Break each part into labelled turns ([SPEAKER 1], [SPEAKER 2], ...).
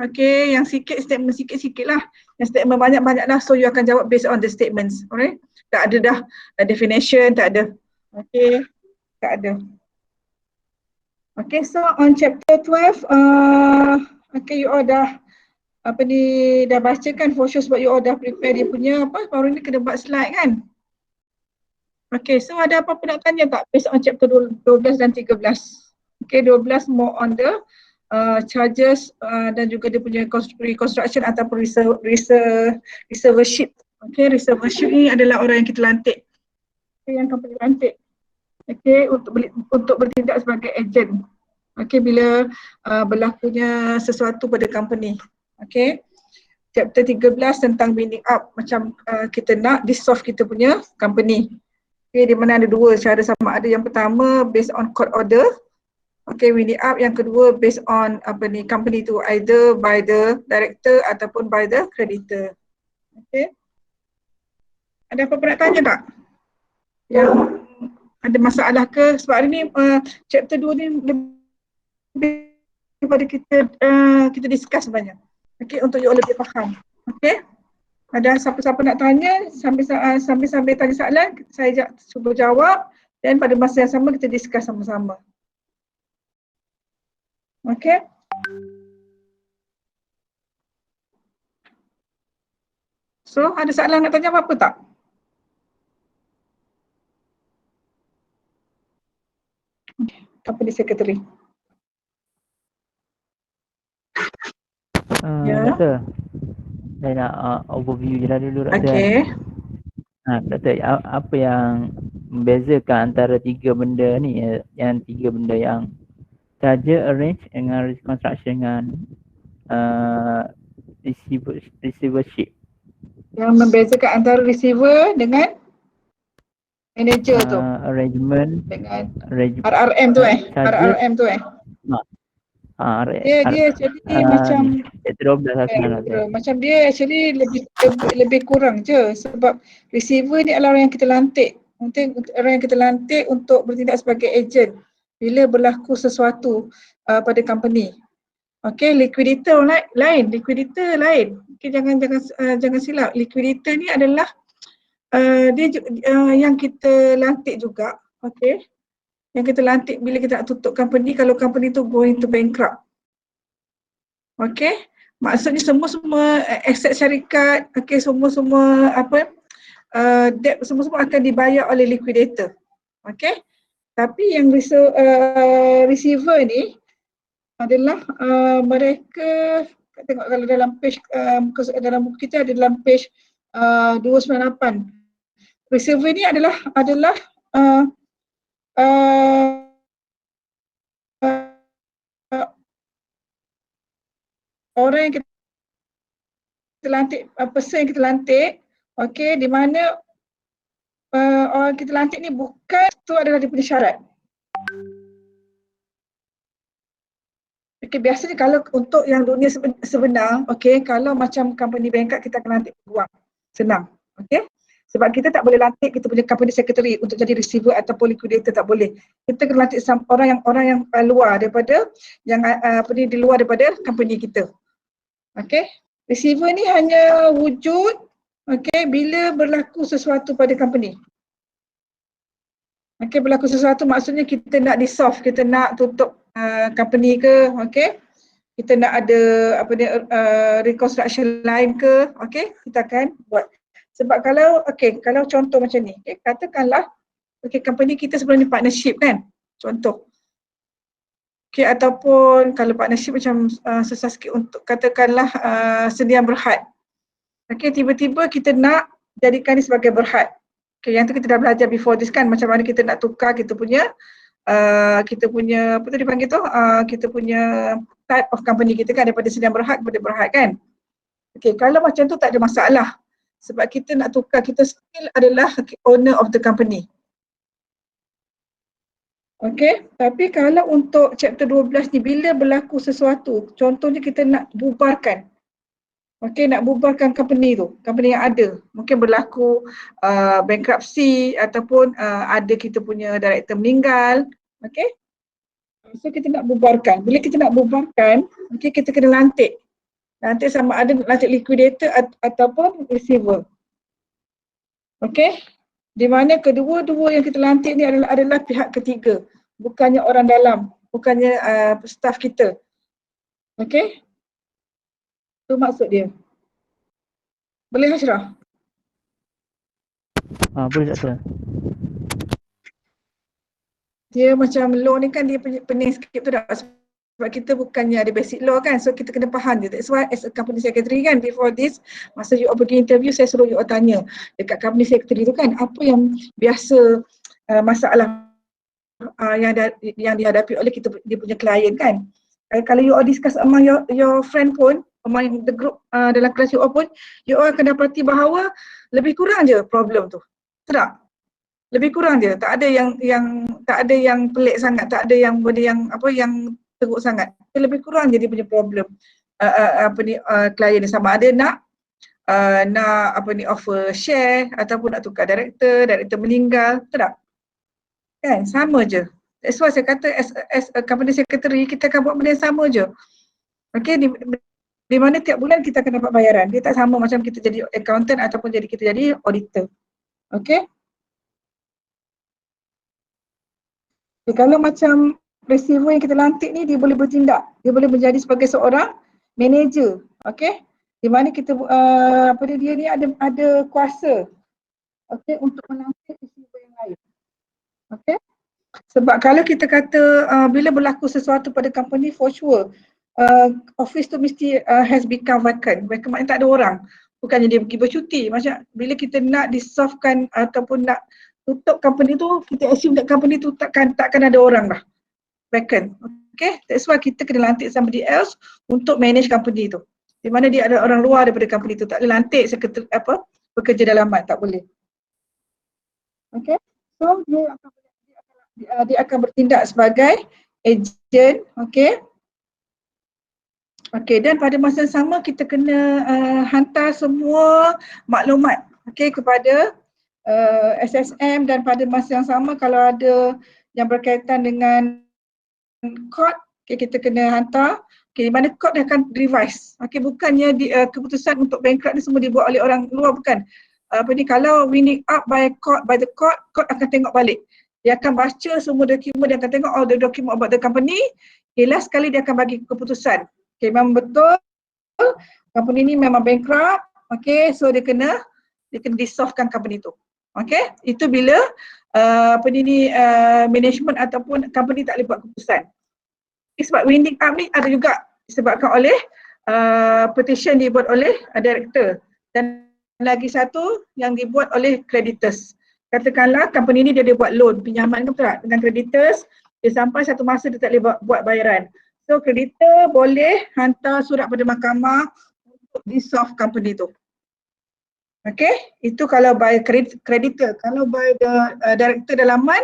[SPEAKER 1] Okay, yang statement sikit-sikit lah. Yang statement banyak-banyak lah, so you akan jawab based on the statements. Alright? Tak ada dah definition, tak ada. Okay, tak ada. Okay, so on chapter 12, okay, you all dah dah baca kan for sure sebab you all dah prepare dia punya baru ni kena buat slide kan. Okay, so ada apa-apa nak tanya tak based on chapter 12 dan 13? Okay, 12 more on the charges dan juga dia punya reconstruction ataupun receivership. Okay, receivership ni adalah orang yang kita lantik. Okay, yang company lantik. Okay, untuk bertindak sebagai agent. Okay, bila berlakunya sesuatu pada company. Okay, chapter 13 tentang winding up, macam kita nak dissolve kita punya company. Okay, di mana ada dua cara, sama ada yang pertama based on court order. Okay, winding up. Yang kedua based on company tu, either by the director ataupun by the creditor. Okay, ada apa-apa nak tanya tak? Yang ada masalah ke? Sebab hari ni chapter 2 ni lebih daripada kita discuss banyak. Okay, untuk you all lebih faham. Okay, ada siapa-siapa nak tanya, sambil tanya soalan, saya cuba jawab dan pada masa yang sama kita discuss sama-sama. Okay. So, ada soalan nak tanya apa-apa tak? Company secretary.
[SPEAKER 2] Doktor, saya nak overview je lah dulu, Doktor.
[SPEAKER 1] Okay.
[SPEAKER 2] Doktor, apa yang membezakan antara tiga benda ni, yang tiga benda yang charger, arrange dengan reconstruction dengan receivership?
[SPEAKER 1] Yang membezakan antara receiver dengan manager tu?
[SPEAKER 2] Arrangement
[SPEAKER 1] dengan
[SPEAKER 2] arrangement,
[SPEAKER 1] RRM tu
[SPEAKER 2] charger,
[SPEAKER 1] RRM tu dia actually macam macam dia actually lebih kurang je, sebab receiver ni adalah orang yang kita lantik. Orang yang kita lantik untuk bertindak sebagai agent bila berlaku sesuatu pada company. Okay, liquidator lain. Okay, jangan silap. Liquidator ni adalah dia yang kita lantik juga. Okay, yang kita lantik bila kita nak tutup company kalau company tu going to bankrupt. Okay, maksudnya semua aset syarikat, okay, semua debt semua akan dibayar oleh liquidator. Okay, tapi yang receiver ni adalah mereka, tengok kalau dalam page dalam buku kita ada dalam page 298. Receiver ni adalah orang yang kita lantik, person yang kita lantik, okey, di mana orang kita lantik ni bukan tu adalah dia punya syarat. Okey, biasanya kalau untuk yang dunia sebenar, okey, kalau macam company bankrupt kita akan lantik peguam. Senang, okey. Sebab kita tak boleh lantik kita punya company secretary untuk jadi receiver ataupun liquidator, tak boleh. Kita kena lantik orang yang luar daripada yang di luar daripada company kita. Okey. Receiver ni hanya wujud okey bila berlaku sesuatu pada company. Okey, berlaku sesuatu maksudnya kita nak dissolve, kita nak tutup company ke, okey. Kita nak ada reconstruction line ke, okey, kita akan buat. Sebab kalau contoh macam ni, okay, katakanlah company kita sebenarnya partnership kan, contoh. Okay, ataupun kalau partnership macam susah sikit untuk katakanlah sediaan berhad. Okay, tiba-tiba kita nak jadikan ni sebagai berhad. Okay, yang tu kita dah belajar before this kan, macam mana kita nak tukar kita punya apa tu dipanggil tu, kita punya type of company kita kan, daripada sediaan berhad kepada berhad kan. Okay, kalau macam tu tak ada masalah. Sebab kita nak tukar, kita still adalah owner of the company. Okay, tapi kalau untuk chapter 12 ni, bila berlaku sesuatu, contohnya kita nak bubarkan. Okay, nak bubarkan company tu, company yang ada. Mungkin berlaku bankruptcy ataupun ada kita punya director meninggal. Okay, so kita nak bubarkan. Bila kita nak bubarkan, okay, kita kena lantik. Nanti sama ada nanti liquidator ataupun receiver. Okey? Di mana kedua-dua yang kita lantik ni adalah pihak ketiga. Bukannya orang dalam, bukannya staff kita. Okey? Itu maksud dia. Boleh Hashraf?
[SPEAKER 2] Boleh Doktor.
[SPEAKER 1] Dia macam law ni kan dia pening sikit tu dah. Sebab kita bukannya ada basic law kan. So kita kena faham je. That's why as a company secretary kan, before this, masa you all pergi interview, saya suruh you all tanya dekat company secretary tu kan, apa yang biasa masalah yang dihadapi oleh dia punya klien kan. Kalau you all discuss among your friend pun, among the group dalam kelas you all pun, you all akan dapati bahawa lebih kurang je problem tu. Tak? Lebih kurang je, tak ada yang pelik sangat, tak ada yang benda yang teruk sangat. Lebih kurang je dia punya problem. Klien ni sama ada nak offer share ataupun nak tukar director meninggal, tak? Kan sama je. That's why saya kata as a company secretary kita akan buat benda yang sama je. Okay, di mana tiap bulan kita akan dapat bayaran. Dia tak sama macam kita jadi accountant ataupun kita jadi auditor. Okay. Kalau macam receiver yang kita lantik ni, dia boleh bertindak. Dia boleh menjadi sebagai seorang manager. Okay. Di mana kita dia ni ada kuasa, okay, untuk melantik receiver yang lain. Okay. Sebab kalau kita kata bila berlaku sesuatu pada company, for sure office tu mesti has become vacant. Vacant maknanya tak ada orang. Bukannya dia pergi bercuti. Macam bila kita nak dissolvekan ataupun nak tutup company tu, kita assume that company tu takkan ada orang dah. Vacant. Okay. That's why kita kena lantik somebody else untuk manage company tu. Di mana dia ada orang luar daripada company tu. Tak boleh lantik pekerja dalaman. Tak boleh. Okay. So dia akan bertindak sebagai ejen, okey. Okey, dan pada masa yang sama kita kena hantar semua maklumat, okey, kepada SSM, dan pada masa yang sama kalau ada yang berkaitan dengan court, okey, kita kena hantar, okey, di mana court akan revise. Okey, bukannya keputusan untuk bankrupt ni semua dibuat oleh orang luar, bukan. Kalau winding up by the court akan tengok balik. Dia akan baca semua dokumen, dia akan tengok all the document about the company. Okay, last sekali dia akan bagi keputusan. Okay, memang betul company ni memang bankrupt. Okay, so dia kena dissolvekan company tu. Okay, itu bila management ataupun company tak boleh buat keputusan. Okay, sebab winding up ni ada juga disebabkan oleh petition dibuat oleh director, dan lagi satu yang dibuat oleh creditors. Katakanlah company ni dia buat loan, pinjaman ke tak dengan creditors, dia sampai satu masa dia tak boleh buat bayaran. So creditor boleh hantar surat pada mahkamah untuk dissolve company tu. Okay, itu kalau by creditor. Kalau by the director dalaman,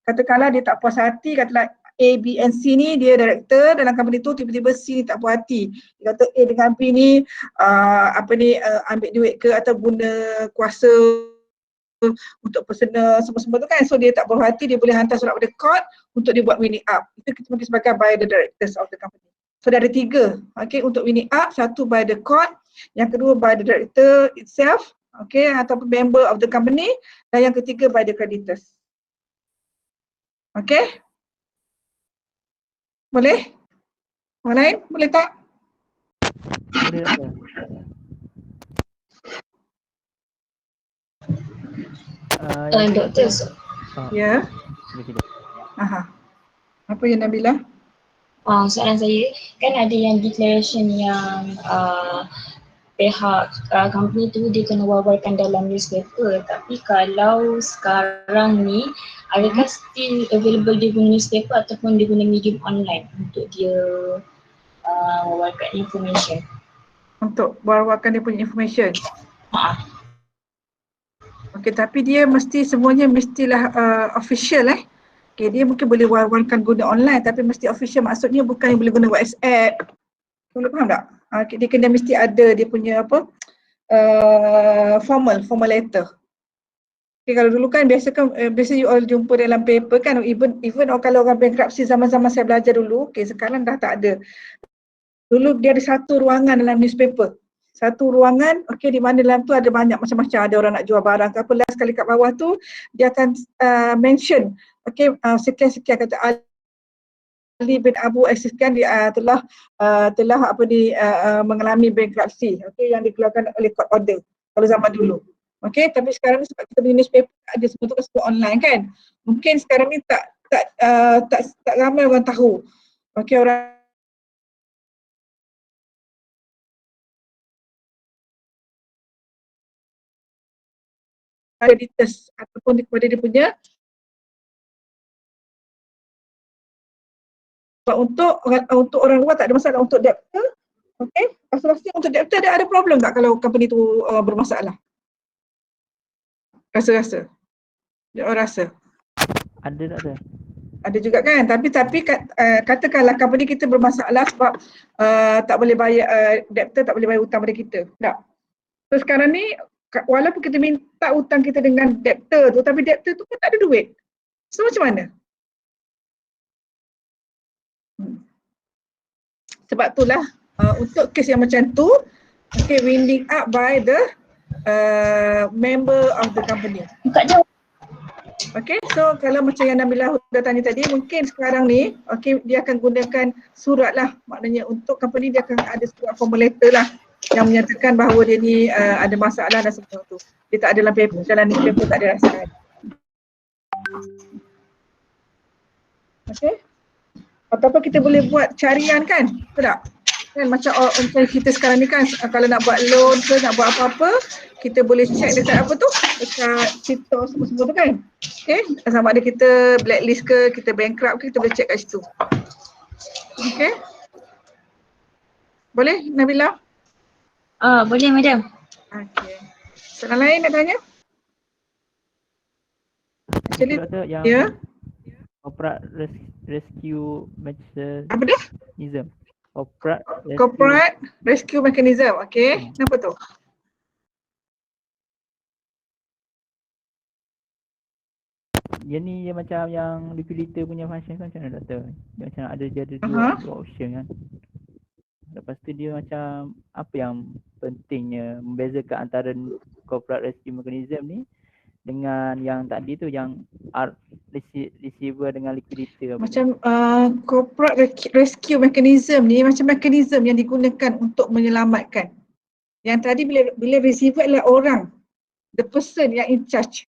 [SPEAKER 1] katakanlah dia tak puas hati, katakanlah A, B and C ni dia director dalam company tu, tiba-tiba C ni tak puas hati. Dia kata A dengan B ni ambil duit ke atau guna kuasa untuk personal semua-semua tu kan. So dia tak puas hati, dia boleh hantar surat pada court untuk dia buat winding up. Itu kita panggil sebagai by the directors of the company. So ada 3, okay, untuk winding up. Satu by the court, yang kedua by the director itself, okay, ataupun member of the company, dan yang ketiga by the creditors. Okay? Boleh? Orang lain? Boleh tak?
[SPEAKER 2] Boleh Doktor.
[SPEAKER 3] Doktor,
[SPEAKER 1] Ya. Aha. Apa yang Nabila?
[SPEAKER 3] Soalan saya, kan ada yang declaration yang pihak company tu dia kena wawarkan dalam newspaper, tapi kalau sekarang ni adakah still available dia guna newspaper ataupun dia guna medium online untuk dia wawarkan information?
[SPEAKER 1] Untuk wawarkan dia punya information? Okay, tapi dia semuanya mestilah official Okay, dia mungkin boleh wawarkan guna online tapi mesti official, maksudnya bukan yang boleh guna WhatsApp. Boleh faham tak? Dia kena mesti ada dia punya formal letter. Okay, kalau dulu kan biasa you all jumpa dalam paper kan, even kalau orang bankruptcy zaman-zaman saya belajar dulu, okay, sekarang dah tak ada. Dulu dia ada satu ruangan dalam newspaper. Satu ruangan, okey, di mana dalam tu ada banyak macam-macam. Ada orang nak jual barang ke apa. Last sekali kat bawah tu, dia akan mention, okey, sekian-sekian kata Ali bin Abu Sekian dia telah mengalami bankruptcy, okey, yang dikeluarkan oleh court order kalau zaman dulu. Okey, tapi sekarang ni sebab kita beli newspaper ada semua tu kan semua online kan. Mungkin sekarang ni tak ramai orang tahu. Okey, orang editors ataupun kepada dia punya untuk orang luar tak ada masalah. Untuk debtor, okey, rasa-rasa untuk debtor ada problem tak kalau company tu bermasalah? Rasa-rasa. Dia orang rasa.
[SPEAKER 2] Ada tak ada?
[SPEAKER 1] Ada juga kan, tapi katakanlah company kita bermasalah sebab tak boleh bayar, debtor tak boleh bayar hutang pada kita. Tak. So sekarang ni walaupun kita minta hutang kita dengan debtor tu, tapi debtor tu pun tak ada duit. So macam mana? Sebab itulah untuk kes yang macam tu, okay, winding up by the member of the company. Okay, so kalau macam yang Nabilah dah tanya tadi, mungkin sekarang ni, okay, dia akan gunakan surat lah. Maknanya untuk company dia akan ada surat formal letter lah yang menyatakan bahawa dia ni ada masalah dan semua tu. Dia tak ada dalam paper, dalam paper tak ada rasa. Okay. Ataupun kita boleh buat carian kan, betul tak? Kan macam kita sekarang ni kan, kalau nak buat loan ke nak buat apa-apa, kita boleh check dekat apa tu, dekat Cito semua-semua tu kan. Okay, sama ada kita blacklist ke, kita bankrupt ke, kita boleh check kat situ. Okay. Boleh Nabila?
[SPEAKER 3] Boleh madam.
[SPEAKER 1] Okay. Soalan lain nak tanya? Actually, ya.
[SPEAKER 2] Corporate rescue mechanism.
[SPEAKER 1] Apa dia?
[SPEAKER 2] Corporate
[SPEAKER 1] rescue mechanism. Okay. Kenapa tu?
[SPEAKER 2] Dia ni dia macam yang liquidator punya function kan, macam mana doktor? Dia macam ada dua option kan. Lepas tu dia macam apa yang pentingnya membezakan antara corporate rescue mechanism ni dengan yang tadi tu, yang receiver dengan liquidator.
[SPEAKER 1] Macam corporate rescue mechanism ni macam mekanisme yang digunakan untuk menyelamatkan. Yang tadi bila receiver adalah orang, the person yang in charge.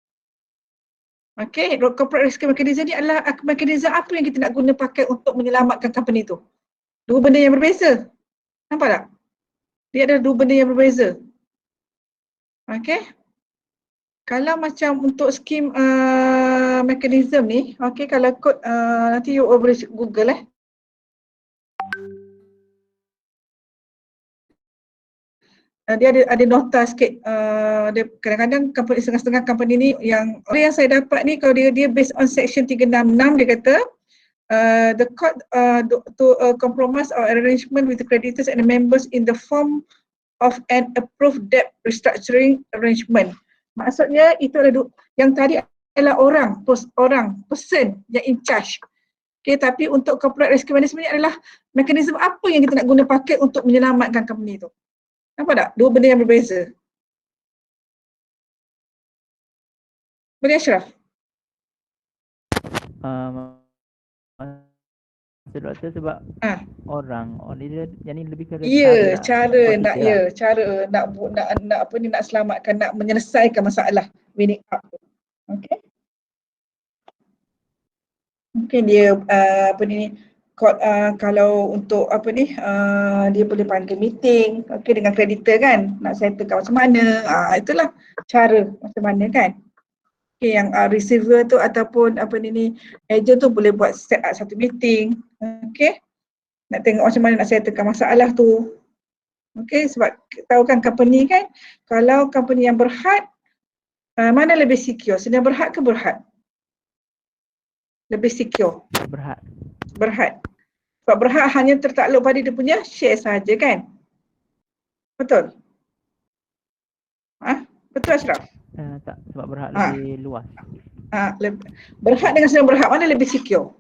[SPEAKER 1] Okay, corporate rescue mechanism ni adalah mekanisme apa yang kita nak guna pakai untuk menyelamatkan company tu. Dua benda yang berbeza. Nampak tak? Dia ada dua benda yang berbeza. Okay. Kalau macam untuk skim mekanisme ni, okay, kalau kod nanti you boleh Google dia ada nota sikit. Dia kadang-kadang company, setengah-setengah company ni yang saya dapat ni, kalau dia based on section 366, dia kata the court to compromise or arrangement with the creditors and the members in the form of an approved debt restructuring arrangement. Maksudnya itu adalah yang tadi adalah orang, person yang in charge. Okay, tapi untuk corporate rescue management ni adalah mekanisme apa yang kita nak guna pakai untuk menyelamatkan company tu. Nampak tak? Dua benda yang berbeza. Boleh Ashraf?
[SPEAKER 2] Doktor sebab orang dia yang ni lebih ke
[SPEAKER 1] cara nak selamatkan, nak menyelesaikan masalah winning up. Okey. Mungkin dia kalau untuk dia boleh panggil meeting, okey, dengan kreditor kan, nak settlekan macam mana. Itulah cara macam mana kan. Okay, yang receiver tu ataupun agent tu boleh buat set up satu meeting. Okay, nak tengok macam mana nak settlekan masalah tu. Okay, sebab tahu kan company kan, kalau company yang berhad, mana lebih secure? Sedia berhad ke berhad? Lebih secure. Berhad. Sebab berhad hanya tertakluk pada dia punya share saja kan? Betul? Betul Ashraf?
[SPEAKER 2] Tak, sebab berhad lebih luas.
[SPEAKER 1] Berhad dengan sedang berhad, mana lebih secure?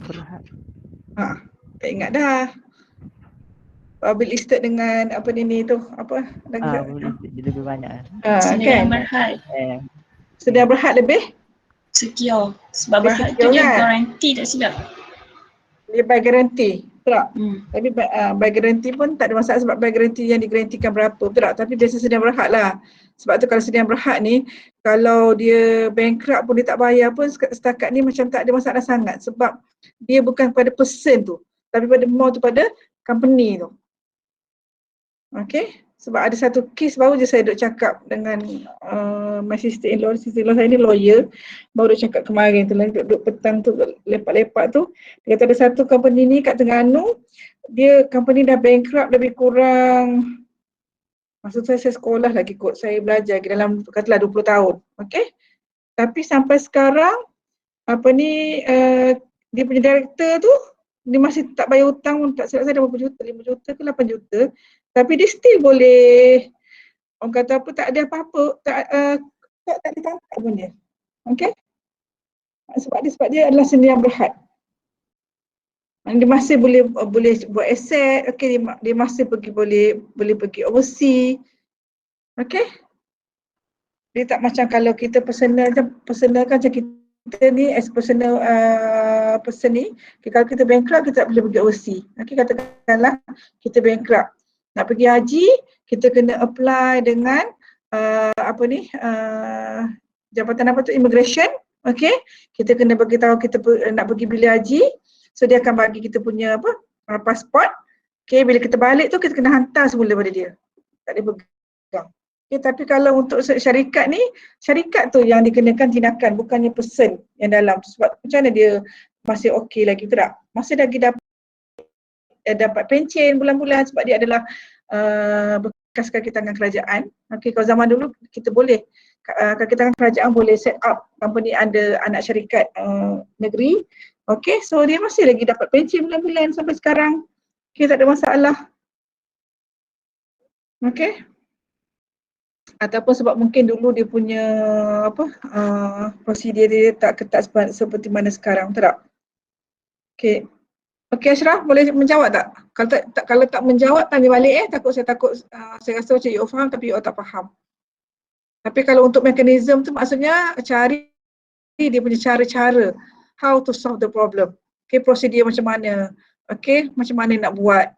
[SPEAKER 2] Berhad.
[SPEAKER 1] Tak ingat dah. Public listed dengan apa ni tu, apa?
[SPEAKER 2] Boleh dia lebih banyak
[SPEAKER 3] Sedia
[SPEAKER 1] Kan?
[SPEAKER 3] Berhad.
[SPEAKER 1] Sedia Berhad lebih?
[SPEAKER 3] Secure. Sebab
[SPEAKER 1] Dia
[SPEAKER 3] Berhad tu
[SPEAKER 1] secure
[SPEAKER 3] dia
[SPEAKER 1] kan?
[SPEAKER 3] guarantee tak silap.
[SPEAKER 1] Dia by guarantee, betul tak?
[SPEAKER 3] Hmm.
[SPEAKER 1] Tapi by guarantee pun tak ada masalah sebab by guarantee yang digarantikan berapa, betul tak? Tapi biasa sedia berhad lah. Sebab tu kalau sedia berhad ni, kalau dia bankrupt pun dia tak bayar pun setakat ni macam tak ada masalah sangat sebab dia bukan pada person tu, tapi pada more tu pada company tu. Okay, sebab ada satu kes baru je saya duk cakap dengan my sister-in-law saya ni lawyer, baru duk cakap kemarin tu lah, duk petang tu lepak-lepak tu, dia kata ada satu company ni kat Terengganu, dia company dah bankrupt lebih kurang, maksud saya sekolah lagi kot, saya belajar lagi dalam katalah 20 tahun, okay. Tapi sampai sekarang, dia punya director tu, dia masih tak bayar hutang pun, tak silap saya dah berapa juta, 5 juta ke 8 juta. Tapi dia still boleh, orang kata apa, tak ada apa-apa, tak ditangkap pun dia. Okay? Sebab dia adalah sedia berhad. Dia masih boleh buat aset, okay, dia masih boleh pergi overseas. Okay? Dia tak macam kalau kita personal kan macam kita ni as personal person ni, okay, kalau kita bankrupt kita tak boleh pergi overseas. Okay, katakanlah kita bankrupt, nak pergi haji, kita kena apply dengan jabatan apa tu, immigration. Okay, kita kena bagi tahu kita nak pergi bilik haji, so dia akan bagi kita punya pasport. Okay, bila kita balik tu kita kena hantar semula pada dia, tak boleh pegang. Okay, tapi kalau untuk syarikat ni, syarikat tu yang dikenakan tindakan, bukannya person yang dalam. Sebab macam mana dia masih okey lagi, betul tak? Masih lagi dapat pencen bulan-bulan sebab dia adalah bekas kaki tangan kerajaan. Okay, kalau zaman dulu kita boleh, kaki tangan kerajaan boleh set up company under anak syarikat negeri. Okay, so dia masih lagi dapat pencen bulan-bulan sampai sekarang. Okay, tak ada masalah. Okay. Ataupun sebab mungkin dulu dia punya prosedur dia tak ketat seperti mana sekarang, betul tak? Okay. Okay Ashraf, boleh menjawab tak? Kalau tak menjawab, tanya balik saya rasa macam you faham tapi you tak faham. Tapi kalau untuk mekanisme tu maksudnya cari dia punya cara-cara how to solve the problem. Okay, prosedur macam mana? Okay, macam mana nak buat?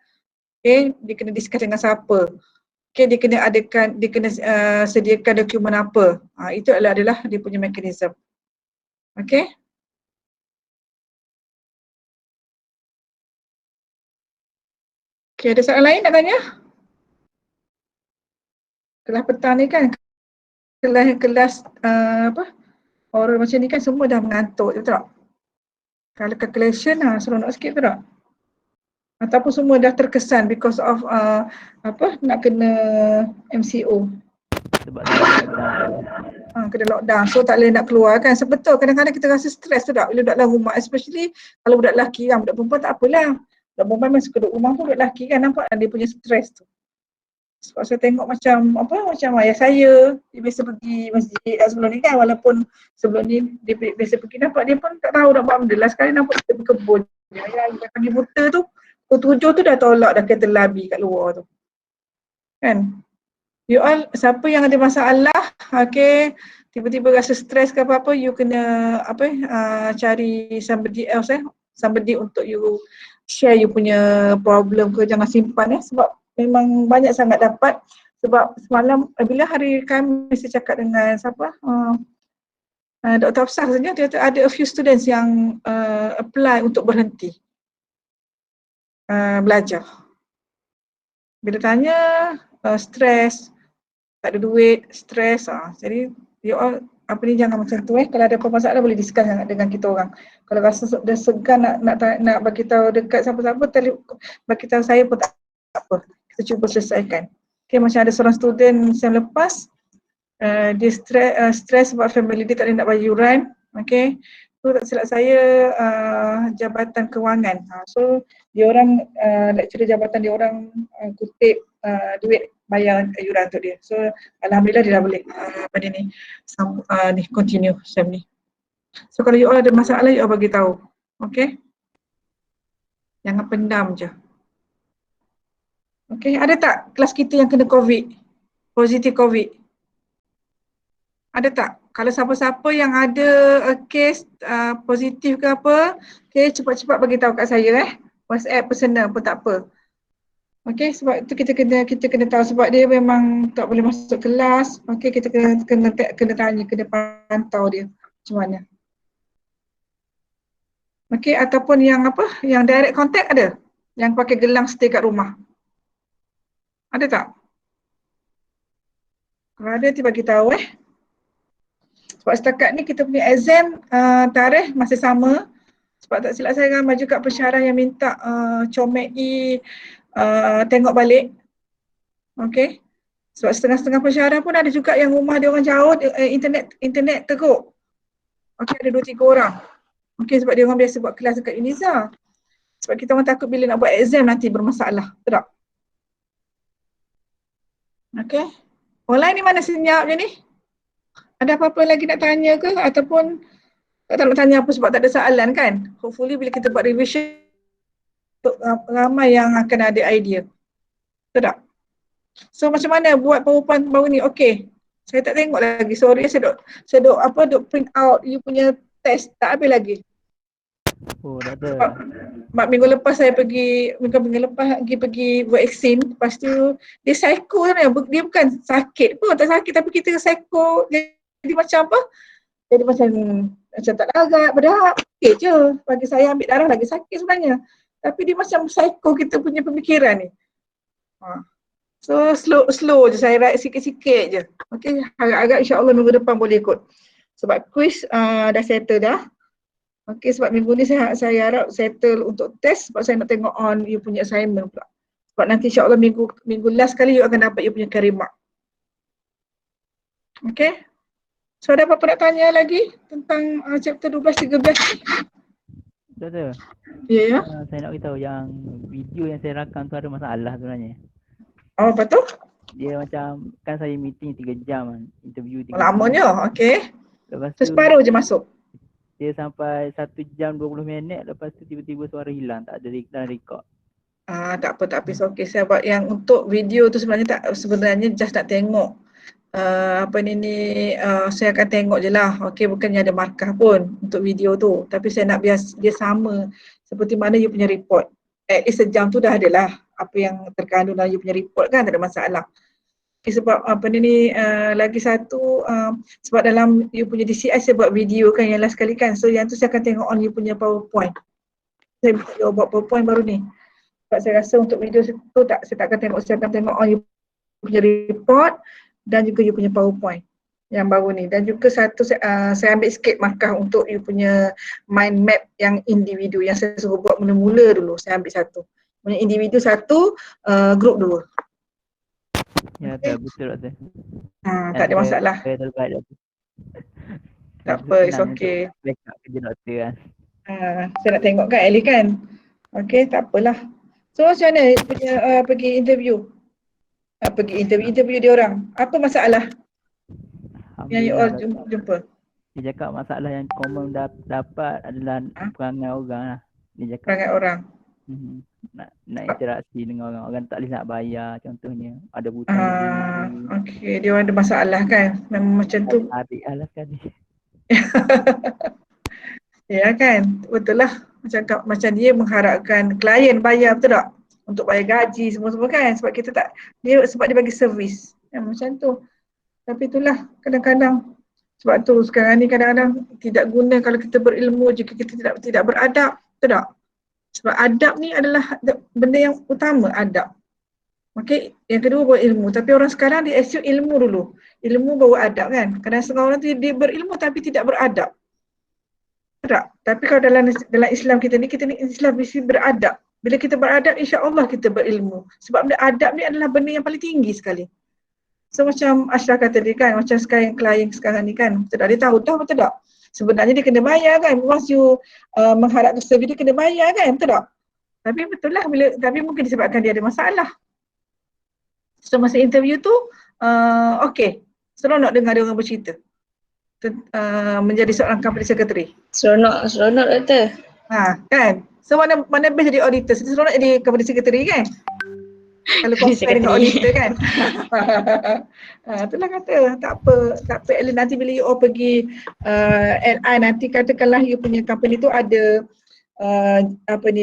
[SPEAKER 1] Okay, dia kena discuss dengan siapa? Okay, dia kena sediakan dokumen apa. Itu adalah dia punya mekanisme. Okay. Okay, ada soalan lain nak tanya? Kelas petang ni kan, kelas oral macam ni kan semua dah mengantuk, betul tak? Kalau calculation seronok sikit, betul tak? Ataupun semua dah terkesan because of nak kena MCO.
[SPEAKER 2] sebab lockdown.
[SPEAKER 1] Kena lockdown, so tak boleh nak keluar kan. Sebetul, kadang-kadang kita rasa stres tu tak bila duduk dalam rumah, especially kalau budak lelaki kan, budak perempuan tak apalah. Budak perempuan memang suka duduk rumah pun, budak lelaki kan nampak dia punya stres tu. Sebab saya tengok macam ayah saya, dia biasa pergi masjid sebelum ni kan, walaupun sebelum ni dia biasa pergi, nampak dia pun tak tahu nak buat benda lah. Sekali nampak dia berkebun. Ayah pagi buta tu, pukul 7 tu dah tolak dah kereta labi kat luar tu. Kan? You all, siapa yang ada masalah, okay, tiba-tiba rasa stres ke apa-apa, you kena cari somebody else somebody untuk you share you punya problem ke, jangan simpan sebab memang banyak sangat dapat. Sebab semalam bila hari Khamis saya cakap dengan siapa, Dr. Hafsah sebenarnya, dia ada a few students yang apply untuk berhenti belajar. Bila tanya stres, tak ada duit, stres, jadi you all jangan macam tu kalau ada apa masalah boleh discuss dengan kita orang. Kalau rasa dah segan nak bagi tahu dekat siapa-siapa, bagi tahu saya pun tak apa. Kita cuba selesaikan. Okay, macam ada seorang student sem lepas, dia stres sebab family dia tak ada nak bayar yuran. Okay, tu tak silap saya Jabatan Kewangan. So dia orang lecturer jabatan dia orang kutip duit bayar yuran untuk dia. So alhamdulillah dia dah boleh continue sem ni. So kalau you all ada masalah, you all bagi tahu. Okay. Jangan pendam je. Okey, ada tak kelas kita yang kena COVID? Positif COVID? Ada tak? Kalau siapa-siapa yang ada kes positif ke apa, okey, cepat-cepat bagi tahu kat saya WhatsApp personal pun tak apa. Okey, sebab tu kita kena tahu sebab dia memang tak boleh masuk kelas. Okey, kita kena tanya, kena pantau dia macam mana. Okey, ataupun yang apa? Yang direct contact ada? Yang pakai gelang stay kat rumah. Ada tak? Kalau ada nanti bagi tahu Sebab setakat ni kita punya exam tarikh masih sama. Sebab tak silap saya ramai juga pensyarah yang minta Comeki tengok balik. Okey. Sebab setengah-setengah pensyarah pun ada juga yang rumah dia orang jauh, internet teruk. Okey, ada 2-3 orang. Okey, sebab dia orang biasa buat kelas dekat Uniza. Sebab kita orang takut bila nak buat exam nanti bermasalah. Betul tak? Okey. Online ni mana senyap je ni? Ada apa-apa lagi nak tanya ke? Ataupun tak nak tanya apa sebab tak ada soalan kan? Hopefully bila kita buat revision ramai yang akan ada idea. Betul tak? So macam mana buat PowerPoint baru ni? Okey. Saya tak tengok lagi. Sorry saya duk print out you punya test tak habis lagi.
[SPEAKER 2] Oh, dah ada.
[SPEAKER 1] Sebab minggu lepas saya pergi buat vaksin, lepas tu dia psycho sebenarnya. Dia bukan sakit pun, tak sakit tapi kita psycho jadi macam apa? Jadi macam tak larat, padahal okey je. Bagi saya ambil darah lagi sakit sebenarnya. Tapi dia macam psycho kita punya pemikiran ni. So slow je, saya write sikit-sikit je. Okey, harap-harap insya-Allah minggu depan boleh ikut. Sebab quiz dah settle dah. Okey, sebab minggu ni saya harap settle untuk test sebab saya nak tengok on you punya assignment pula. Sebab nanti insya-Allah minggu last kali you akan dapat you punya carry mark. Okey. So ada apa-apa nak tanya lagi tentang chapter 12-13 ni?
[SPEAKER 2] Dah ada.
[SPEAKER 1] Ya.
[SPEAKER 2] Saya nak beritahu yang video yang saya rakam tu ada masalah sebenarnya.
[SPEAKER 1] Oh, apa tu?
[SPEAKER 2] Dia macam, kan saya meeting 3 jam kan, interview 3 jam.
[SPEAKER 1] Lamanya, okey.
[SPEAKER 2] Lepas
[SPEAKER 1] So
[SPEAKER 2] tu
[SPEAKER 1] separuh je masuk.
[SPEAKER 2] dia sampai 1 jam 20 minit, lepas tu tiba-tiba suara hilang, tak ada dalam record.
[SPEAKER 1] Tak apa, okey. Saya buat yang untuk video tu sebenarnya just nak tengok saya akan tengok je lah. Okey, bukannya ada markah pun untuk video tu. Tapi saya nak biar dia sama seperti mana you punya report. At least sejam tu dah ada lah apa yang terkandung dalam you punya report kan, tak ada masalah. Okay, sebab lagi satu sebab dalam you punya DCI saya buat video kan yang last kali kan. So yang tu saya akan tengok on you punya PowerPoint. Saya buat PowerPoint baru ni. Sebab saya rasa untuk video tu saya tak akan tengok. Saya akan tengok on you punya report dan juga you punya PowerPoint yang baru ni. Dan juga satu saya ambil sikit markah untuk you punya mind map yang individu yang saya suruh buat mula-mula dulu. Saya ambil satu. Punya individu satu, grup dua.
[SPEAKER 2] Ya, okay. Betul tak?
[SPEAKER 1] Tak ada masalah. Tak apa, it's okay.
[SPEAKER 2] Backup kerja doktor kan.
[SPEAKER 1] Saya nak tengok kan Ellie kan. Okay, tak apalah. So macam mana pergi interview? Interview dia orang. Apa masalah yang you all jumpa?
[SPEAKER 2] Dia cakap masalah yang common dapat adalah perangai orang lah. Dia cakap
[SPEAKER 1] perangai orang.
[SPEAKER 2] Nak interaksi dengan orang. Orang tak boleh nak bayar contohnya. Ada butang.
[SPEAKER 1] Okay, dia orang ada masalah kan. Memang macam tu.
[SPEAKER 2] Adik lah sekali.
[SPEAKER 1] Ya kan, betul lah. Macam dia mengharapkan klien bayar, betul tak? Untuk bayar gaji semua-semua kan. Sebab kita tak, sebab dia bagi servis. Macam tu. Tapi itulah kadang-kadang. Sebab tu sekarang ni kadang-kadang tidak guna kalau kita berilmu jika kita tidak beradab. Betul tak? Sebab adab ni adalah benda yang utama, adab. Okey, yang kedua bawa ilmu. Tapi orang sekarang dia assume ilmu dulu. Ilmu bawa adab kan. Kadang-kadang orang tu dia berilmu tapi tidak beradab. Tak. Tapi kalau dalam Islam kita ni Islam mesti beradab. Bila kita beradab, insya-Allah kita berilmu. Sebab benda adab ni adalah benda yang paling tinggi sekali. So macam Ashraf kata tadi kan, macam sekarang klien sekarang ni kan, betul tak? Dia tahu dah betul tak? Sebenarnya dia kena bayar kan. Once you mengharapkan servis dia kena bayar kan, betul tak? Tapi betul lah, tapi mungkin disebabkan dia ada masalah. So masa interview tu, okey. Seronok dengar dia orang bercerita. Menjadi seorang company secretary.
[SPEAKER 3] Seronok doktor.
[SPEAKER 1] Kan? So mana best jadi auditor? Seronok jadi company secretary kan? Kalau compare dengan auditor kan? Itulah kata, tak apa. Nanti bila you all pergi LI, nanti katakanlah you punya company tu ada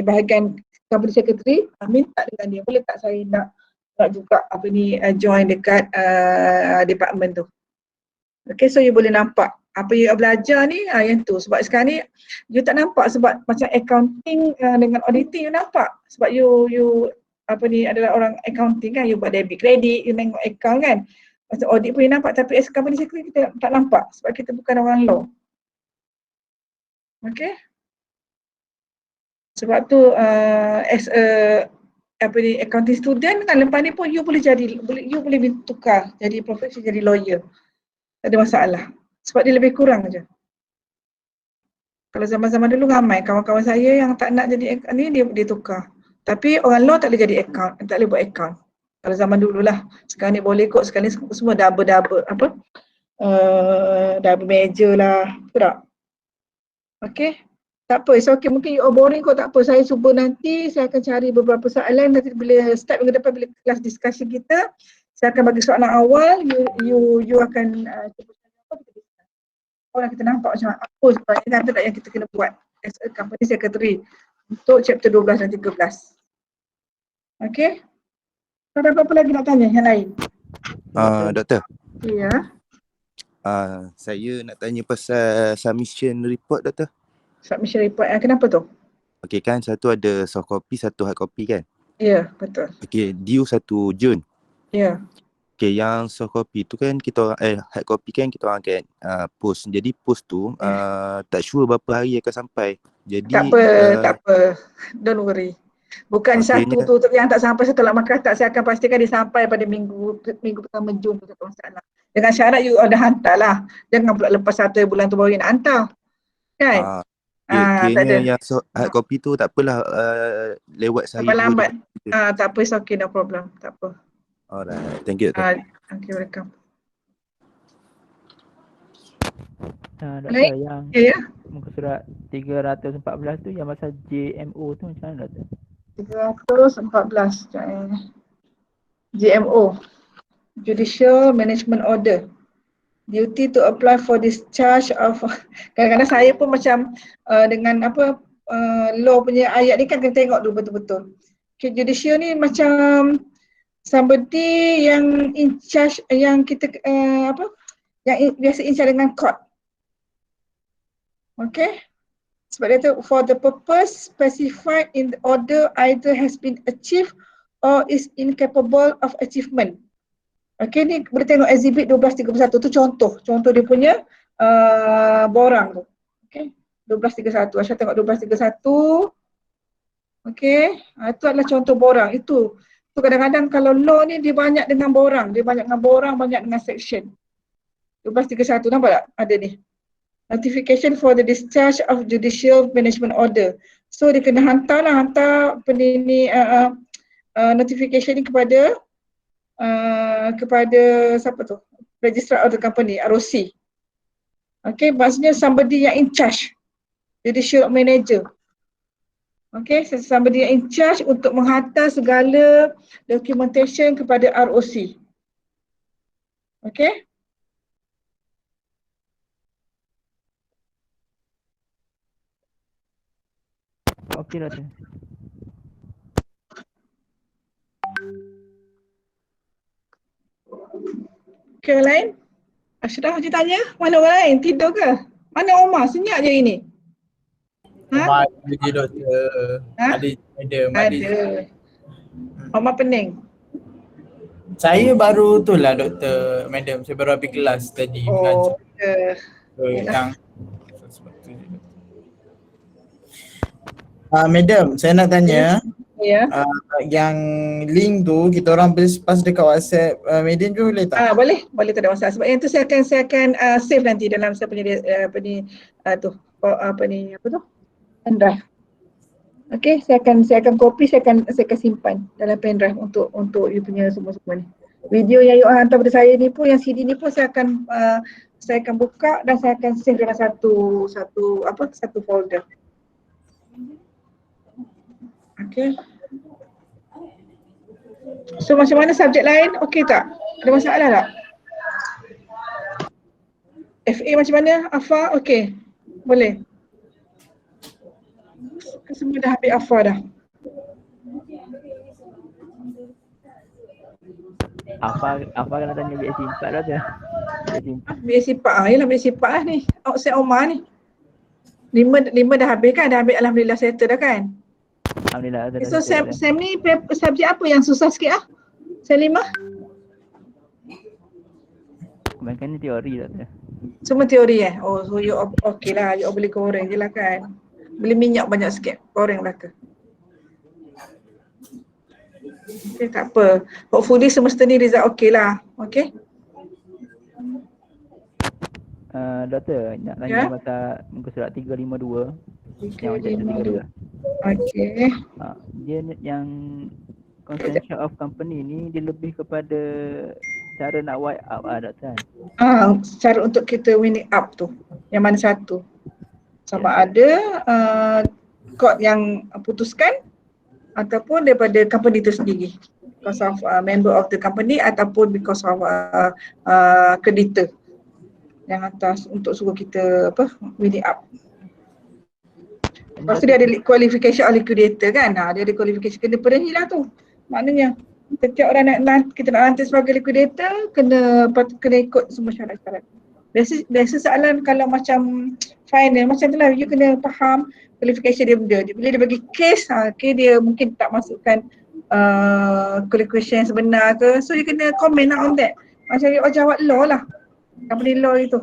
[SPEAKER 1] bahagian company secretary, minta dengan dia, boleh tak saya nak juga join dekat department tu. Okay, so you boleh nampak apa you belajar ni, yang tu. Sebab sekarang ni you tak nampak, sebab macam accounting dengan auditing you nampak. Sebab you adalah orang accounting kan, you buat debit credit, you tengok account kan. Macam audit pun you nampak, tapi as company secretary kita tak nampak sebab kita bukan orang law. Okay. Sebab tu as a accounting student kan, lepas ni pun you boleh tukar jadi profession, jadi lawyer. Tak ada masalah. Sebab dia lebih kurang je. Kalau zaman-zaman dulu ramai kawan-kawan saya yang tak nak jadi ni, dia tukar. Tapi orang law tak boleh jadi account, tak boleh buat account. Kalau zaman dululah. Sekarang ni boleh kot, sekarang ni semua double major lah. Betul tak? Okay. Tak apa, it's okay. Mungkin you all boring kot, tak apa. Saya cuba nanti, saya akan cari beberapa soalan. Nanti bila start minggu depan, bila kelas discussion kita, saya akan bagi soalan awal. You akan cuba apa kita discuss. Orang kita nampak macam apa sebenarnya kata yang kita kena buat as a company secretary untuk chapter 12 dan 13. Okay. Ada apa-apa lagi nak tanya yang lain?
[SPEAKER 4] Doktor.
[SPEAKER 1] Ya.
[SPEAKER 4] Saya nak tanya pasal submission report, Doktor.
[SPEAKER 1] Submission report, kenapa tu?
[SPEAKER 4] Okey kan, satu ada soft copy, satu hard copy kan?
[SPEAKER 1] Ya, betul.
[SPEAKER 4] Okey, due 1 Jun.
[SPEAKER 1] Ya.
[SPEAKER 4] Okey, yang soft copy tu kan kita hard copy kan kita orang akan post. Jadi post tu tak sure berapa hari akan sampai. Jadi
[SPEAKER 1] tak apa. Don't worry. Bukan satu tu yang tak sampai, setelah maka tak, saya akan pastikan dia sampai pada minggu pertama Jun tu, tak masalah. Dengan syarat you ada hantar lah. Jangan pula lepas 1 bulan tu baru nak hantar. Kan?
[SPEAKER 4] Kiranya yang hard copy tu tak apalah, lewat saya
[SPEAKER 1] sampai lambat. Tak apa, it's okay, no problem. Tak apa.
[SPEAKER 4] Alright, thank you, Doktor.
[SPEAKER 1] Thank you, welcome.
[SPEAKER 2] Doktor, yang muka surat 314 tu yang pasal JMO tu macam mana, Doktor?
[SPEAKER 1] 314 JMO, Judicial Management Order. Duty to apply for discharge of kadang-kadang saya pun macam dengan law punya ayat ni kan kena tengok dulu betul-betul. Okay, judicial ni macam somebody yang in charge, yang kita yang biasa in charge dengan court. Okay. Sebab dia tu for the purpose specified in the order either has been achieved or is incapable of achievement. Okay, ni boleh tengok exhibit 1231 tu contoh dia punya borang tu. Okay, 1231. Aisyah tengok 1231. Okay, itu adalah contoh borang. Itu kadang-kadang kalau law ni dia banyak dengan borang, banyak dengan section. 1231 nampak tak? Ada ni. Notification for the discharge of judicial management order. So dia kena hantar notification ni kepada siapa tu? Registrar of the company, ROC. Okay, maksudnya somebody yang in charge, judicial manager. Okay, somebody yang in charge untuk menghantar segala documentation kepada ROC. Okay.
[SPEAKER 2] Okey, Doktor.
[SPEAKER 1] Okay, orang lain? Ashraf dia tanya, mana orang lain? Tidur ke? Mana Omar? Senyap je ini.
[SPEAKER 5] Omar ada je, Doktor. Ada.
[SPEAKER 1] Omar pening.
[SPEAKER 5] Saya baru tu lah, Doktor, Madam. Saya baru habis kelas tadi mengajar. Yang Madam, saya nak tanya.
[SPEAKER 1] Ya.
[SPEAKER 5] Yang link tu kita orang pas dekat WhatsApp Madam tu boleh tak?
[SPEAKER 1] Boleh, tak ada masalah. Sebab yang tu saya akan save nanti dalam saya punya pendrive. Okey, saya akan copy, saya akan simpan dalam pendrive untuk you punya semua ni. Video yang you hantar pada saya ni pun, yang CD ni pun saya akan buka dan saya akan save dalam satu folder. Okay. So macam mana subjek lain? Okey tak? Ada masalah tak? FA macam mana? AFA okey? Boleh? Semua dah ambil AFA dah.
[SPEAKER 2] Apa kena tanya BSc 4 dah tu.
[SPEAKER 1] BSc 4 yelah BSc 4 lah ni. Outside Omar ni. 5 dah habis kan? Dah ambil alhamdulillah settle dah kan?
[SPEAKER 2] Alhamdulillah dah.
[SPEAKER 1] So Sam ni subjek apa yang susah sikit ah? Sem 5?
[SPEAKER 2] Kebanyakan ni teori dah tu.
[SPEAKER 1] Semua teori Oh so you okey lah. You boleh goreng je lah kan? Beli minyak banyak sikit. Goreng lah ke? Okay, tak apa. Hopefully semester ni result okey lah. Okay?
[SPEAKER 2] Doktor, nak tanya pasal muka surat 352 yang macam tu 3.
[SPEAKER 1] Okay.
[SPEAKER 2] Dia yang consensus of company ni dia lebih kepada cara nak wipe up doktor kan?
[SPEAKER 1] Cara untuk kita winning up tu. Yang mana satu? Sama ada court yang putuskan ataupun daripada company tu sendiri. Because of member of the company ataupun because of creditor yang atas untuk suruh kita winning up. Lepas tu dia ada qualification of liquidator kan. Dia ada qualification, kena penuhi lah tu. Maknanya setiap orang kita nak lantik sebagai liquidator kena ikut semua syarat-syarat. Biasa soalan kalau macam final macam tu lah, you kena faham qualification dia. Bila dia bagi case, dia mungkin tak masukkan qualification yang sebenar ke. So you kena comment on that. Macam you jawab law lah. Company law itu.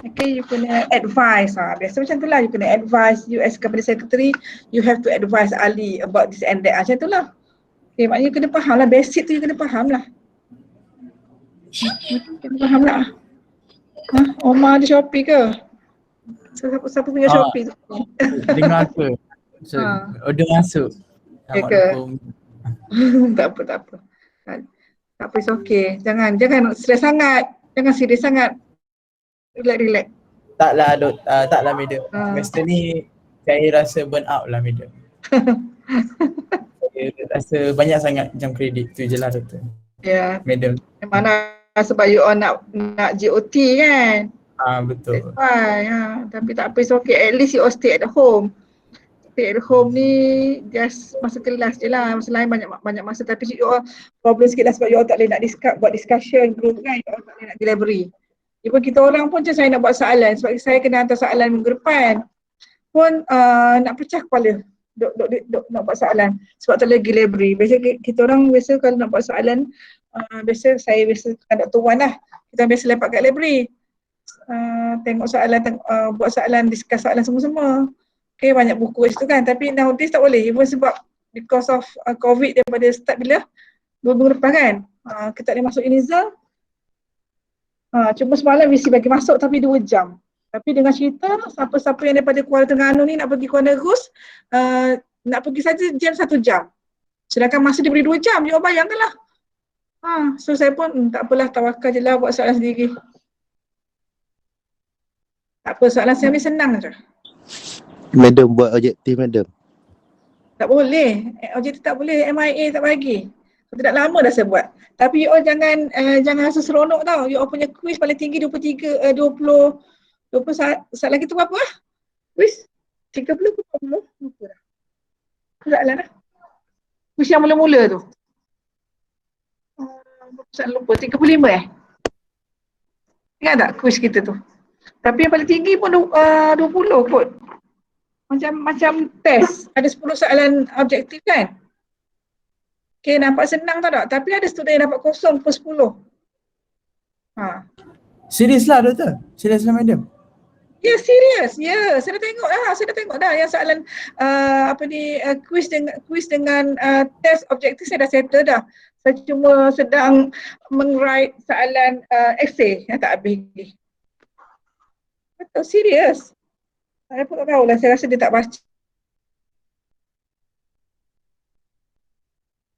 [SPEAKER 1] Okay, you kena advise. Biasa macam tu lah, you kena advise. You as company secretary, you have to advise Ali about this and that. Macam tu lah. Okay, maknanya you kena faham lah. Basic tu you kena faham lah. Kena faham lah. Omar ada Shopee ke? Siapa punya Shopee tu?
[SPEAKER 5] Dengar ke? Order masuk.
[SPEAKER 1] Ya ke? Tak apa. Tak apa, it's okay. Jangan stres sangat. Jangan serius sangat. Relax.
[SPEAKER 5] Taklah taklah madam. Semester ni saya rasa burn out lah madam. Saya rasa banyak sangat jam kredit tu je lah doktor.
[SPEAKER 1] Ya.
[SPEAKER 5] Madam.
[SPEAKER 1] Mana sebab you all nak GOT kan?
[SPEAKER 5] Betul.
[SPEAKER 1] That's why. Tapi tak apa, it's okay. At least you all stay at home. Stay at home ni just masa kelas je lah. Masa lain banyak masa, tapi you all problem sikit lah sebab you all tak boleh nak buat discussion group kan. You all tak boleh nak delivery. Even kita orang pun macam saya nak buat soalan sebab saya kena hantar soalan minggu depan pun nak pecah kepala duk nak buat soalan sebab tak lagi library. Biasa kita orang kalau nak buat soalan saya kan Dr. Wan lah, kita biasa lepak kat library, tengok soalan, buat soalan, discuss soalan semua-semua. Okay, banyak buku kat situ kan, tapi nowadays tak boleh even sebab because of COVID daripada start bila 2 minggu lepas kan, kita tak boleh masuk Unizal. Cuma semalam VC bagi masuk tapi 2 jam. Tapi dengan cerita siapa-siapa yang daripada Kuala Terengganu ni nak pergi Kuala Rus, nak pergi saja jam 1 jam. Sedangkan masa diberi 2 jam, you bayangkanlah. So saya pun tak apalah, tawakal je lah buat soalan sendiri. Tak apa, soalan saya ni senang je.
[SPEAKER 4] Madam buat objektif madam.
[SPEAKER 1] Tak boleh. Objektif tak boleh, MIA tak bagi. Tidak lama dah saya buat. Tapi you all jangan rasa seronok tau. You all punya quiz paling tinggi 20 saat lagi tu berapa lah? Quiz? 30 ke 40? Lupa dah. Soalan lah. Quiz yang mula-mula tu. Saya lupa, 35 Ingat tak quiz kita tu? Tapi yang paling tinggi pun 20 kot. Macam test. Ada 10 soalan objektif kan? Okay, nampak senang tau tak? Tapi ada student yang dapat kosong per 10.
[SPEAKER 5] Serius lah doktor? Serius lah madam?
[SPEAKER 1] Ya, serius. Ya, saya dah tengok dah yang soalan quiz dengan test objektif saya dah settle dah. Saya cuma sedang meng-write soalan essay yang tak habis lagi. Betul, serius. Saya pun tak tahu lah, saya rasa dia tak baca.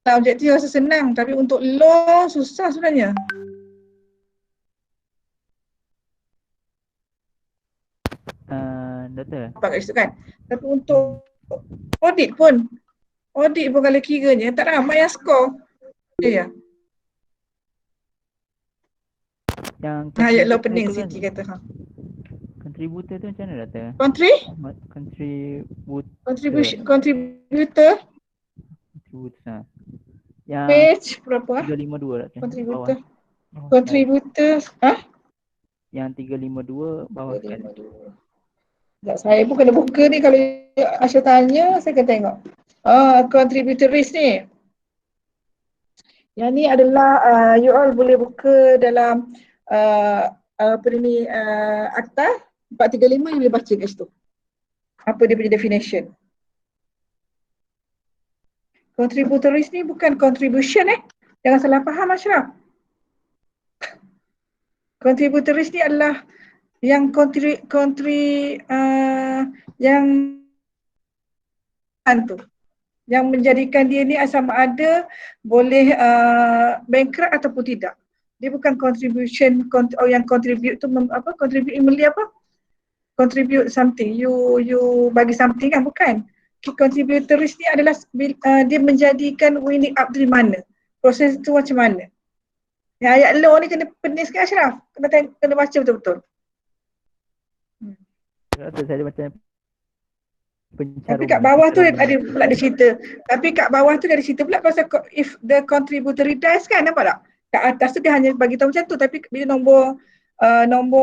[SPEAKER 1] Objektif rasa senang, tapi untuk law susah sebenarnya.
[SPEAKER 2] Doktor,
[SPEAKER 1] dapat kat situ kan. Tapi untuk audit pun kalau kiranya tak ramai yang skor. Ya.
[SPEAKER 2] Yang
[SPEAKER 1] Ayat law
[SPEAKER 2] contributor
[SPEAKER 1] pening
[SPEAKER 2] tu kan,
[SPEAKER 1] Siti kata.
[SPEAKER 2] contributor tu macam mana data?
[SPEAKER 1] Contributor
[SPEAKER 2] yang
[SPEAKER 1] page berapa?
[SPEAKER 2] 352 data.
[SPEAKER 1] Contributor.
[SPEAKER 2] Bawah
[SPEAKER 1] Contributor
[SPEAKER 2] yang 352 bawah sekali.
[SPEAKER 1] 352. Sekejap, saya pun kena buka ni kalau Asya tanya saya akan tengok. Contributories ni. Yang ni adalah you all boleh buka dalam akta 435 yang boleh baca kat situ. Apa dia punya definition. Contributories ni bukan contribution Jangan salah faham Ashraf. Contributories ni adalah yang yang menjadikan dia ni sama ada boleh bankrupt ataupun tidak. Dia bukan contribution yang contribute tu contribute beli apa? Contribute something. You bagi something kan, bukan. Contributories ni adalah dia menjadikan winning up dari mana? Proses tu macam mana? Yang ayat law ni kena pening sikit Ashraf. Kena baca betul-betul.
[SPEAKER 2] Saya ada macam pencaruman.
[SPEAKER 1] Tapi kat bawah tu ada pula dia cerita. Tapi kat bawah tu dia ada cerita pula pasal if the contributory dies kan, nampak tak? Kat atas tu dia hanya bagi tahu macam tu, tapi bila nombor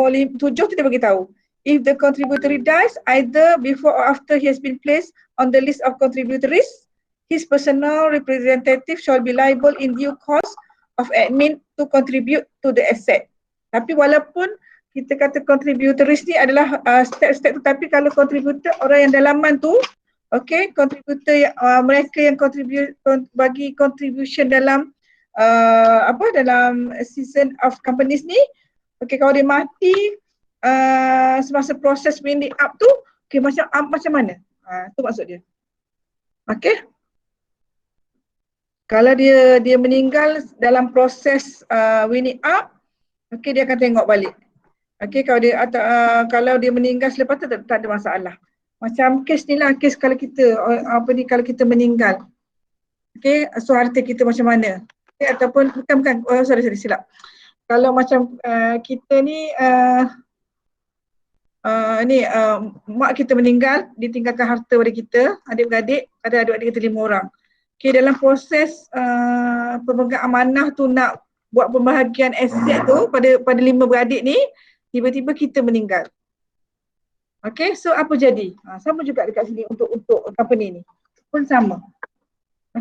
[SPEAKER 1] 7 tu dia bagi tahu. If the contributory dies either before or after he has been placed on the list of contributories, his personal representative shall be liable in due course of admin to contribute to the asset. Tapi walaupun kita kata contributories ni adalah step-step tu, tapi kalau contributor orang yang dalaman tu, contributor mereka yang bagi contribution dalam dalam season of companies ni, kalau dia mati semasa proses winding up tu, macam mana? Tu maksud dia. Kalau dia meninggal dalam proses winding up, dia akan tengok balik. Kalau dia meninggal selepas tu tak ada masalah. Macam kes ni lah, kes kalau kita kalau kita meninggal. So harta kita macam mana? Ataupun bukan sorry silap. Kalau macam kita ni mak kita meninggal, ditinggalkan harta pada kita, adik-beradik, ada adik-beradik kita 5 orang. Dalam proses pemegang amanah tu nak buat pembahagian aset tu pada 5 beradik ni, tiba-tiba kita meninggal. So apa jadi? Sama juga dekat sini untuk company ni. Pun sama.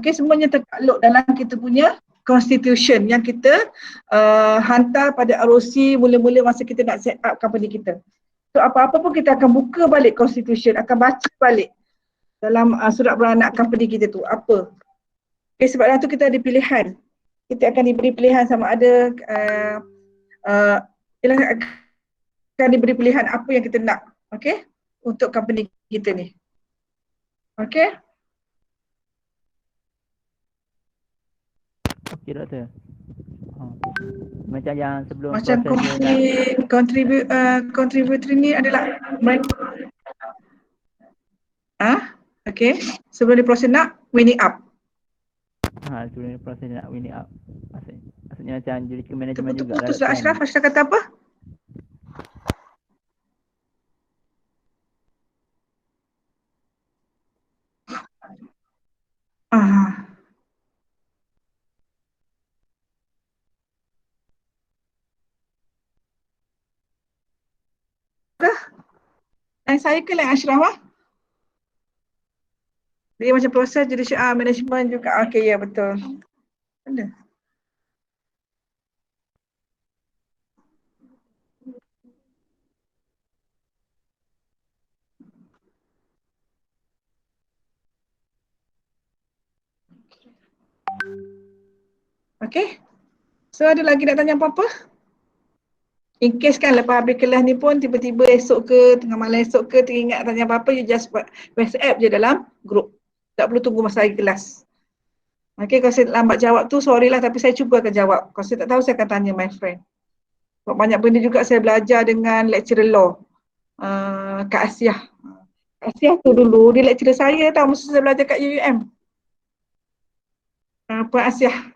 [SPEAKER 1] Semuanya tertakluk dalam kita punya constitution yang kita hantar pada ROC mula-mula masa kita nak set up company kita. So apa-apa pun kita akan buka balik constitution, akan baca balik dalam surat beranak company kita tu apa. Sebab dalam tu kita ada pilihan. Kita akan diberi pilihan sama ada akan diberi pilihan apa yang kita nak, untuk company kita ni. Okey,
[SPEAKER 2] doktor. Macam yang sebelum
[SPEAKER 1] macam contributor ni adalah sebelum dia proses nak winning up.
[SPEAKER 2] Sebelum dia proses nak winning up. Maksudnya macam jadi ke manajemen juga.
[SPEAKER 1] Putus lah Ashraf kata apa? Saya ke lain Ashraf dia macam proses jadi management juga. Ya betul. Ada. So ada lagi nak tanya apa-apa? In case kan lepas habis kelas ni pun tiba-tiba esok ke, tengah malam esok ke teringat tanya apa-apa, you just WhatsApp je dalam group. Tak perlu tunggu masa hari kelas. Kalau saya lambat jawab tu, sorry lah, tapi saya cuba akan jawab. Kalau saya tak tahu, saya akan tanya my friend. Sebab banyak benda juga saya belajar dengan lecturer law, Kak Asyah. Asiah tu dulu, dia lecturer saya tau masa saya belajar kat UUM. Puan Asiah,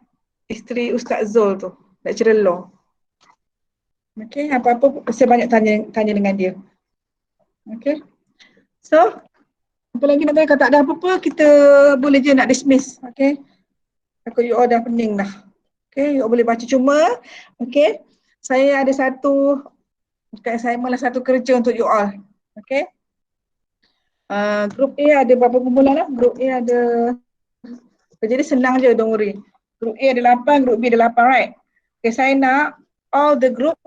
[SPEAKER 1] isteri Ustaz Zul tu, lecturer law. Okay, apa-apa saya banyak tanya dengan dia. Okay, so apa lagi nak tanya? Kalau tak ada apa-apa, kita boleh je nak dismiss. Okay, aku you all dah pening dah. Okay, you all boleh baca. Cuma, okay, saya ada satu, bukan saya malah satu kerja untuk you all. Okay, Group A ada berapa kumpulan lah? Group A ada, jadi senang je, don't worry. Group A ada 8, Group B ada 8, right? Okay, saya nak all the group,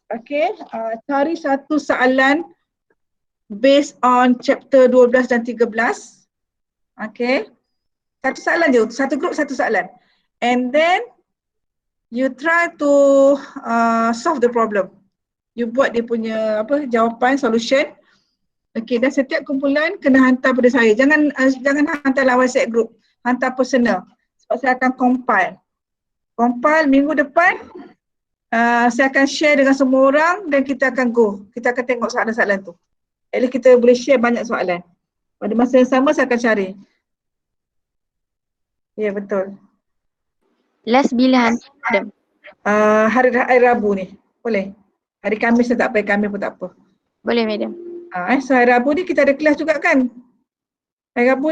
[SPEAKER 1] okay, cari satu soalan based on chapter 12 dan 13. Okay, satu soalan je, satu group satu soalan. And then, you try to solve the problem. You buat dia punya jawapan, solution. Okay, dan setiap kumpulan kena hantar pada saya. Jangan hantar lewat WhatsApp group. Hantar personal. Sebab saya akan compile. Compile minggu depan, saya akan share dengan semua orang dan kita akan go. Kita akan tengok soalan-soalan tu. At least kita boleh share banyak soalan. Pada masa yang sama saya akan cari. Ya, betul.
[SPEAKER 6] Last bila madam?
[SPEAKER 1] Hari Rabu ni. Boleh? Hari Khamis tak apa, Khamis pun tak apa.
[SPEAKER 6] Boleh madam.
[SPEAKER 1] So hari Rabu ni kita ada kelas juga kan? Hari Rabu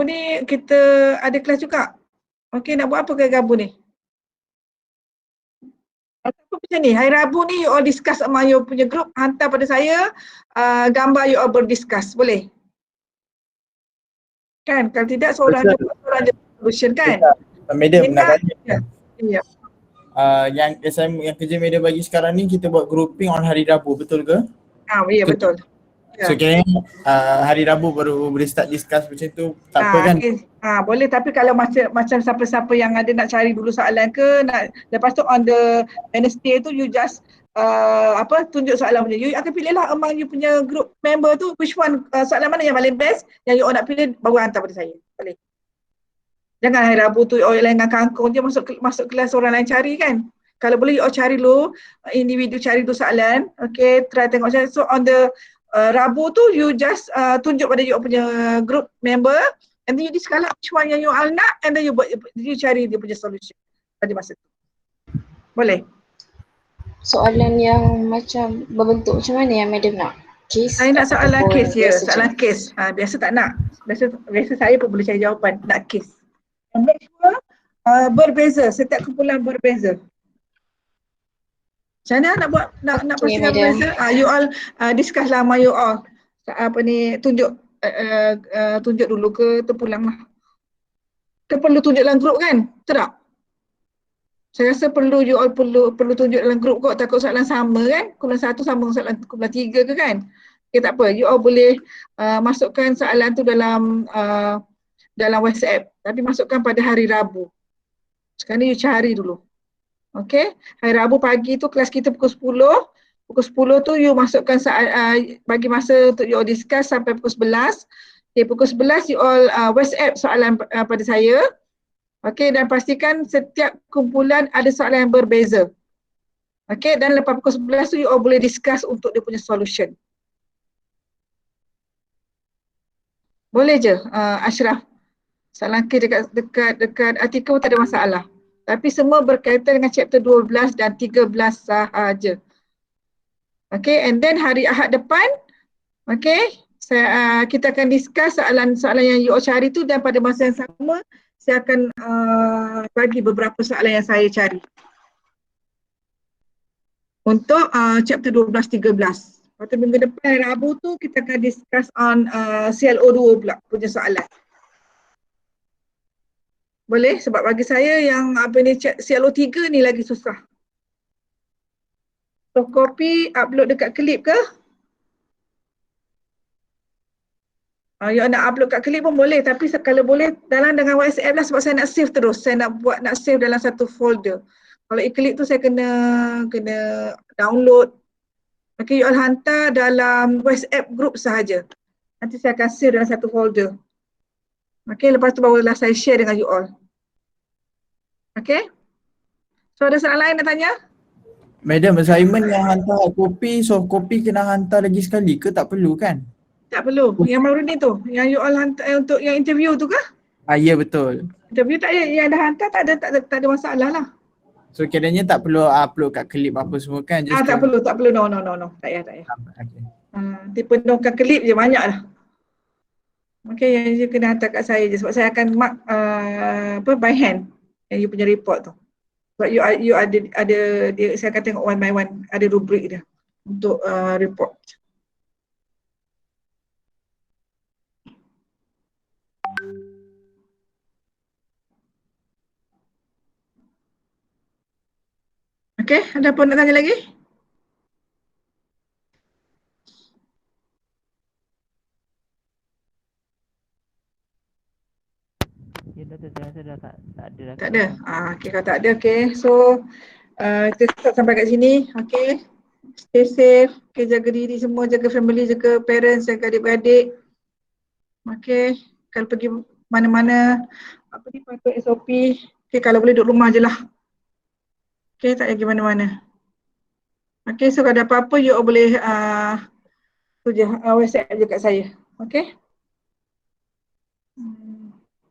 [SPEAKER 1] ni kita ada kelas juga. Okey, nak buat apa ke hari Rabu ni? Apa macam ni? Hari Rabu ni you all discuss sama you punya group, hantar pada saya gambar you all berdiscuss. Boleh? Kan? Kalau tidak seorang je solution kan?
[SPEAKER 5] Madam nak tanya.
[SPEAKER 1] Ya.
[SPEAKER 5] Yang assignment yang kerja madam bagi sekarang ni kita buat grouping on hari Rabu, betul ke?
[SPEAKER 1] Ya, betul.
[SPEAKER 5] So kira hari Rabu baru boleh start discuss macam tu, tak apa kan?
[SPEAKER 1] Okay. Boleh, tapi kalau macam siapa-siapa yang ada nak cari dulu soalan ke, lepas tu on the Wednesday tu you just tunjuk soalan punya. You akan pilih lah among you punya group member tu which one, soalan mana yang paling best yang you all nak pilih, baru hantar pada saya. Boleh. Jangan hari Rabu tu orang lain dengan kangkung je masuk kelas orang lain cari kan. Kalau boleh you all cari dulu, individu cari dulu soalan. Okay, try tengok macam. So on the Rabu tu you just tunjuk pada you all punya group member and then you discuss which one yang you all nak and then you cari dia punya solution pada masa tu. Boleh?
[SPEAKER 3] Soalan yang macam berbentuk macam mana yang madam nak? Case?
[SPEAKER 1] Saya nak soalan case ya, soalan
[SPEAKER 3] je?
[SPEAKER 1] case. Biasa tak nak. Biasa saya pun boleh cari jawapan, nak case. And make sure berbeza, setiap kumpulan berbeza. Macam mana nak buat, nak pastikan berbeza? You all discuss lah sama you all. Tunjuk dulu ke terpulang lah. Kita perlu tunjuk dalam grup kan? Betul tak? Saya rasa you all perlu tunjuk dalam grup kot, takut soalan sama kan? Kumpulan 1 sama soalan kumpulan 3 ke kan? Okay, tak apa. You all boleh masukkan soalan tu dalam WhatsApp. Tapi masukkan pada hari Rabu. Sekarang ni you cari dulu. Okay. Hari Rabu pagi tu kelas kita pukul 10. Pukul 10 tu you masukkan bagi masa untuk you all discuss sampai pukul 11. Okay, pukul 11 you all WhatsApp soalan pada saya. Okay, dan pastikan setiap kumpulan ada soalan yang berbeza. Okay, dan lepas pukul 11 tu you all boleh discuss untuk dia punya solution. Boleh je Ashraf. Soalan ke dekat artikel tak ada masalah. Tapi semua berkaitan dengan chapter 12 dan 13 sahaja. Okay, and then hari Ahad depan, okay, kita akan discuss soalan-soalan yang you all cari tu dan pada masa yang sama, saya akan bagi beberapa soalan yang saya cari. Untuk chapter 12-13. Lepas tu minggu depan, hari Rabu tu kita akan discuss on CLO2 pula punya soalan. Boleh? Sebab bagi saya yang CLO3 ni lagi susah. So copy, upload dekat klip ke? You nak upload kat klip pun boleh, tapi kalau boleh dengan WhatsApp lah sebab saya nak save terus. Saya nak save dalam satu folder. Kalau e-clip tu saya kena download. Okay, you all hantar dalam WhatsApp group sahaja. Nanti saya akan save dalam satu folder. Okay, lepas tu barulah saya share dengan you all. Okay? So ada soalan lain nak tanya?
[SPEAKER 5] Madam, assignment yang hantar hard copy, soft copy kena hantar lagi sekali ke tak perlu kan?
[SPEAKER 1] Tak perlu. Yang baru ni tu, yang you all hantar untuk yang interview tu ke?
[SPEAKER 5] Ya betul.
[SPEAKER 1] Interview tak ada, yang dah hantar tak ada masalah lah.
[SPEAKER 5] So kiranya tak perlu upload kat klip apa semua kan? Just
[SPEAKER 1] Tak perlu. No. Tak payah.
[SPEAKER 5] Okay.
[SPEAKER 1] Nanti penuhkan klip je banyak dah. Okay, yang you kena hantar kat saya je sebab saya akan mark by hand yang you punya report tu. Sebab you ada dia, saya akan tengok one by one, ada rubrik dia untuk report. Okay, ada apa nak tanya lagi?
[SPEAKER 2] Ya doktor, saya rasa dah tak ada dah.
[SPEAKER 1] Tak ada? Okay, kalau tak ada, okay. So, kita start sampai kat sini, okay. Stay safe, okay, jaga diri semua, jaga family, jaga parents, jaga adik-beradik. Okay, kalau pergi mana-mana, apa ni, patut SOP. Okay, kalau boleh duduk rumah je lah. Okay, tak pergi mana-mana. Okay, so kalau ada apa-apa, you all boleh tu je, WhatsApp je kat saya. Okay.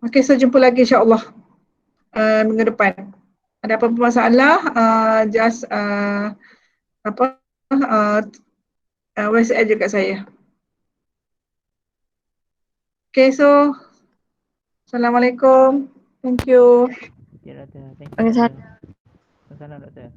[SPEAKER 1] Okay, so jumpa lagi insyaAllah minggu depan. Ada apa-apa masalah, just WhatsApp je kat saya. Okay, so Assalamualaikum. Thank you.
[SPEAKER 2] Ya doktor, thank you.
[SPEAKER 6] Waalaikumsalam.
[SPEAKER 2] Assalamualaikum doktor.